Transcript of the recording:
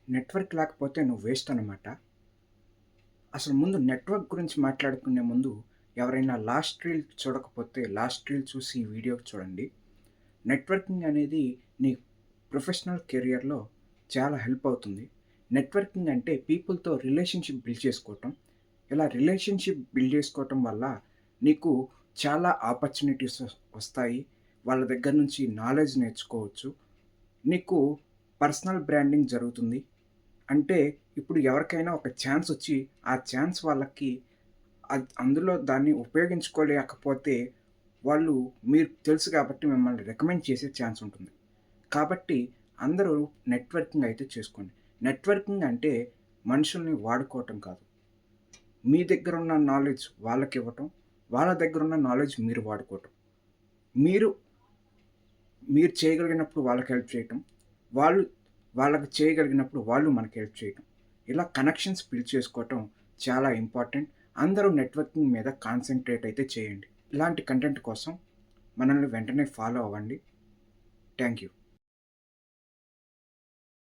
Network లేకపోతే నువ్వు waste అనమాట. అసలు ముందు నెట్వర్క్ గురించి మాట్లాడుకునే ముందు ఎవరైనా లాస్ట్ రీల్ చూడకపోతే లాస్ట్ రీల్ చూసి ఈ వీడియో చూడండి. నెట్వర్కింగ్ అనేది నీ ప్రొఫెషనల్ కెరియర్‌లో చాలా హెల్ప్ అవుతుంది. నెట్వర్కింగ్ అంటే పీపుల్‌తో రిలేషన్‌షిప్ బిల్డ్ చేసుకోవటం. ఇలా రిలేషన్‌షిప్ బిల్డ్ చేసుకోవటం వల్ల నీకు చాలా ఆపర్చునిటీస్ వస్తాయి. వాళ్ళ దగ్గర నుంచి నాలెడ్జ్ నేర్చుకోవచ్చు. నీకు పర్సనల్ బ్రాండింగ్ జరుగుతుంది. అంటే ఇప్పుడు ఎవరికైనా ఒక ఛాన్స్ ఒచ్చి, ఆ ఛాన్స్ వాళ్ళకి అందులో దాన్ని ఉపయోగించుకోలేకపోతే, వాళ్ళు మీకు తెలుసు కాబట్టి మిమ్మల్ని రికమెండ్ చేసే ఛాన్స్ ఉంటుంది. కాబట్టి అందరూ నెట్వర్కింగ్ అయితే చేసుకోండి. నెట్వర్కింగ్ అంటే మనుషుల్ని వాడుకోవటం కాదు. మీ దగ్గరున్న నాలెడ్జ్ వాళ్ళకివ్వటం, వాళ్ళ దగ్గరున్న నాలెడ్జ్ మీరు వాడుకోవటం. మీరు మీరు చేయగలిగినప్పుడు వాళ్ళకి హెల్ప్ చేయటం. వాళ్ళు వాళ్ళకి చేయగలిగినప్పుడు వాళ్ళు మనకి హెల్ప్ చేయటం. ఇలా కనెక్షన్స్ బిల్డ్ చేసుకోవటం చాలా ఇంపార్టెంట్. అందరూ నెట్వర్కింగ్ మీద కాన్సంట్రేట్ అయితే చేయండి. ఇలాంటి కంటెంట్ కోసం మనల్ని వెంటనే ఫాలో అవ్వండి. Thank you.